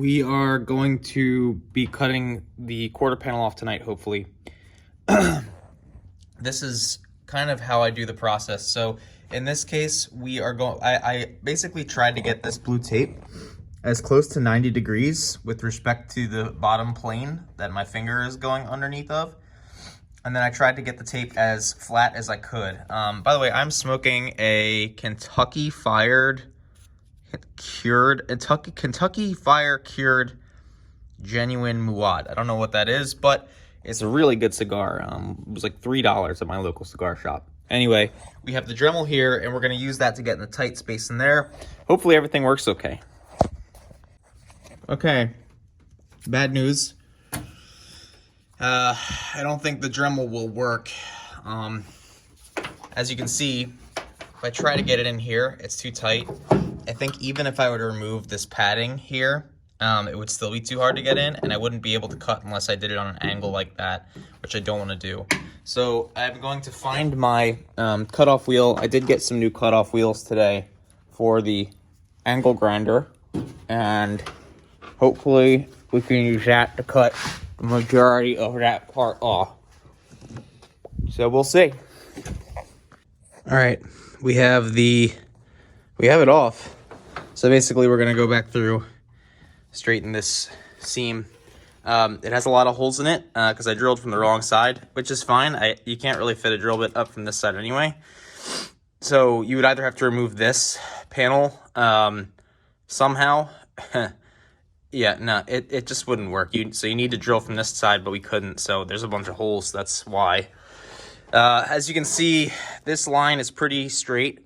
We are going to be cutting the quarter panel off tonight, hopefully. This is kind of how I do the process. So in this case, we are going, I basically tried to get this blue tape as close to 90 degrees with respect to the bottom plane that my finger is going underneath of. And then I tried to get the tape as flat as I could. By the way, I'm smoking a Kentucky Fire cured genuine Muad. I don't know what that is, but it's a really good cigar. It was like $3 at my local cigar shop. Anyway, we have the Dremel here, and we're going to use that to get in the tight space in there. Hopefully everything works okay. Okay, bad news. I don't think the Dremel will work. As you can see, if I try to get it in here, it's too tight. I think even if I were to remove this padding here, it would still be too hard to get in, and I wouldn't be able to cut unless I did it on an angle like that, which I don't want to do. So I'm going to find my cutoff wheel. I did get some new cutoff wheels today for the angle grinder, and hopefully we can use that to cut the majority of that part off. So we'll see. All right, we have it off. So basically we're gonna go back through, straighten this seam. It has a lot of holes in it because I drilled from the wrong side, which is fine. You can't really fit a drill bit up from this side anyway. So you would either have to remove this panel somehow. Yeah, no, it just wouldn't work. So you need to drill from this side, but we couldn't. So there's a bunch of holes. That's why. As you can see, this line is pretty straight.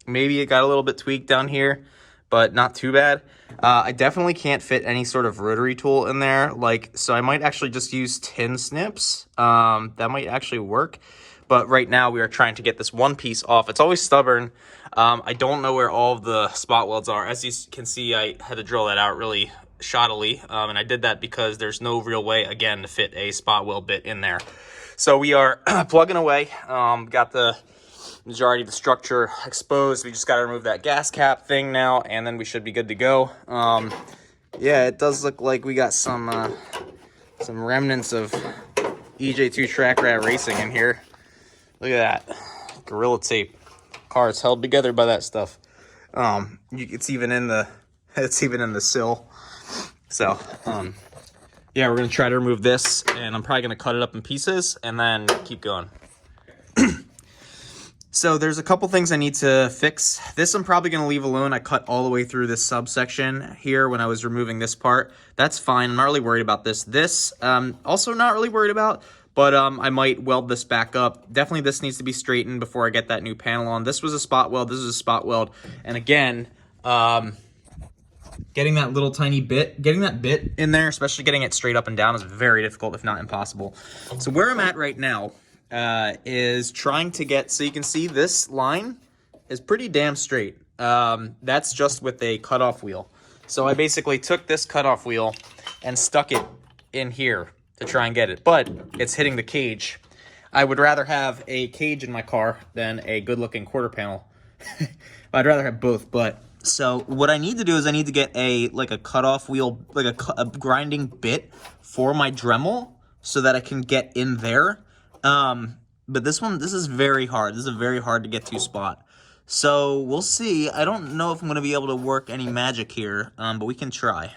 Maybe it got a little bit tweaked down here, but not too bad. I definitely can't fit any sort of rotary tool in there. So I might actually just use tin snips. That might actually work. But right now we are trying to get this one piece off. It's always stubborn. I don't know where all of the spot welds are. As you can see, I had to drill that out really shoddily. And I did that because there's no real way, again, to fit a spot weld bit in there. So we are plugging away. Got the majority of the structure exposed. We just got to remove that gas cap thing now, and then we should be good to go. Yeah, it does look like we got some remnants of EJ2 Track Rat Racing in here. Look at that. Gorilla Tape. Car is held together by that stuff. It's even in the sill. So, yeah, we're going to try to remove this, and I'm probably going to cut it up in pieces and then keep going. So there's a couple things I need to fix. This I'm probably going to leave alone. I cut all the way through this subsection here when I was removing this part. That's fine. I'm not really worried about this. This, also not really worried about, but I might weld this back up. Definitely this needs to be straightened before I get that new panel on. This was a spot weld. This is a spot weld. And again, getting that little tiny bit, getting that bit in there, especially getting it straight up and down, is very difficult, if not impossible. So where I'm at right now is trying to get, so you can see this line is pretty damn straight. That's just with a cutoff wheel. So I basically took this cutoff wheel and stuck it in here to try and get it, but it's hitting the cage. I would rather have a cage in my car than a good looking quarter panel. I'd rather have both, but so what I need to do is I need to get a cutoff wheel, like a grinding bit for my Dremel so that I can get in there. But this is very hard. This is a very hard to get to spot. So we'll see. I don't know if I'm going to be able to work any magic here, but we can try.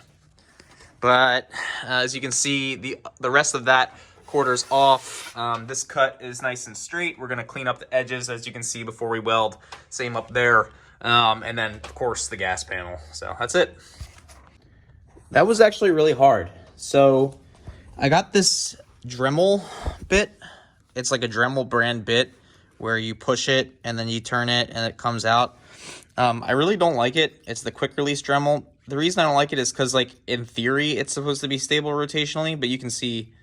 But as you can see, the rest of that quarter's off. This cut is nice and straight. We're going to clean up the edges, as you can see, before we weld. Same up there. And then, of course, the gas panel. So that's it. That was actually really hard. So I got this Dremel bit. It's like a Dremel brand bit where you push it and then you turn it and it comes out. I really don't like it. It's the quick release Dremel. The reason I don't like it is because, in theory, it's supposed to be stable rotationally, but you can see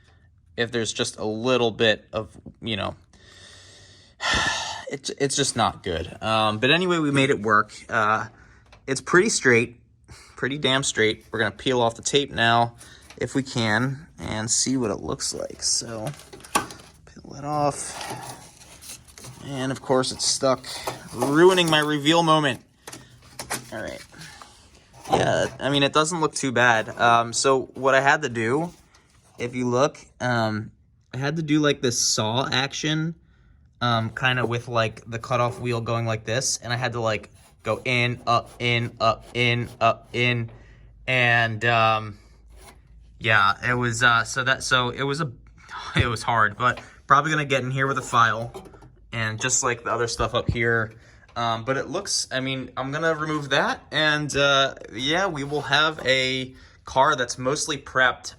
if there's just a little bit of, it's just not good. But anyway, we made it work. It's pretty straight, pretty damn straight. We're going to peel off the tape now, if we can, and see what it looks like. So peel it off. And of course it's stuck, ruining my reveal moment. All right. Yeah, I mean, it doesn't look too bad. So what I had to do, if you look, I had to do like this saw action, kind of with like the cutoff wheel going like this, and I had to like go in, up, in, up, in, up, in, and yeah, it was it was hard, but probably gonna get in here with a file and just like the other stuff up here. But it looks, I mean, I'm gonna remove that, and yeah, we will have a car that's mostly prepped.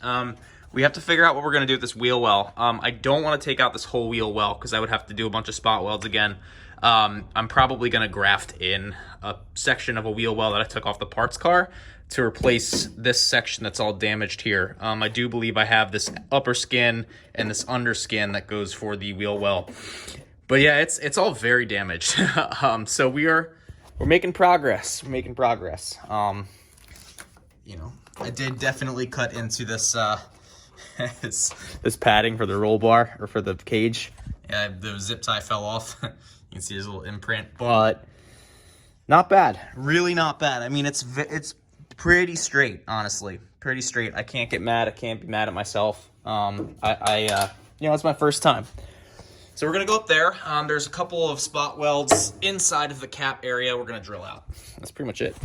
We have to figure out what we're gonna do with this wheel well. I don't want to take out this whole wheel well because I would have to do a bunch of spot welds again. I'm probably gonna graft in a section of a wheel well that I took off the parts car to replace this section that's all damaged here. I do believe I have this upper skin and this under skin that goes for the wheel well. But yeah, it's all very damaged. So we're making progress. We're making progress. You know, I did definitely cut into this this padding for the roll bar or for the cage. Yeah, the zip tie fell off. You can see his little imprint, but not bad. Really not bad. I mean, it's pretty straight, honestly. Pretty straight. I can't get mad. I can't be mad at myself. You know, it's my first time. So we're gonna go up there. There's a couple of spot welds inside of the cap area we're gonna drill out. That's pretty much it.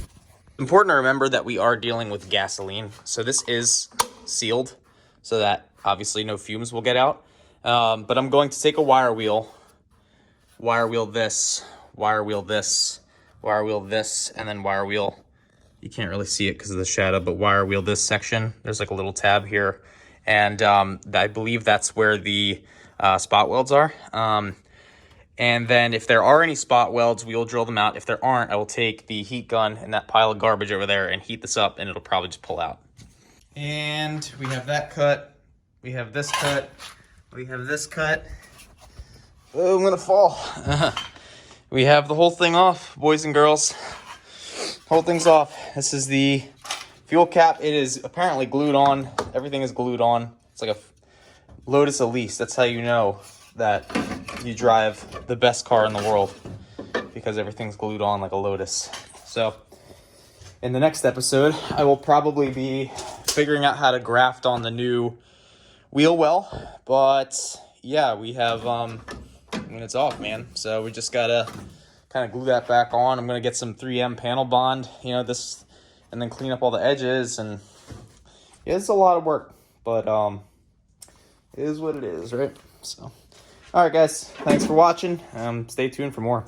Important to remember that we are dealing with gasoline. So this is sealed so that obviously no fumes will get out. But I'm going to take a wire wheel this, wire wheel this, wire wheel this, and then wire wheel. You can't really see it because of the shadow, but wire wheel this section. There's like a little tab here. And I believe that's where the spot welds are. And then if there are any spot welds, we will drill them out. If there aren't, I will take the heat gun and that pile of garbage over there and heat this up, and it'll probably just pull out. And we have that cut. We have this cut. We have this cut. Oh, I'm gonna fall. We have the whole thing off, boys and girls. Whole thing's off. This is the fuel cap. It is apparently glued on. Everything is glued on. It's like a Lotus Elise. That's how you know that you drive the best car in the world, because everything's glued on like a Lotus. So in the next episode, I will probably be figuring out how to graft on the new wheel well. But yeah, we have, I mean, it's off, man. So we just gotta kind of glue that back on. I'm gonna get some 3M panel bond, you know, this, and then clean up all the edges. And yeah, it's a lot of work, but it is what it is, right? So, all right, guys, thanks for watching. Stay tuned for more.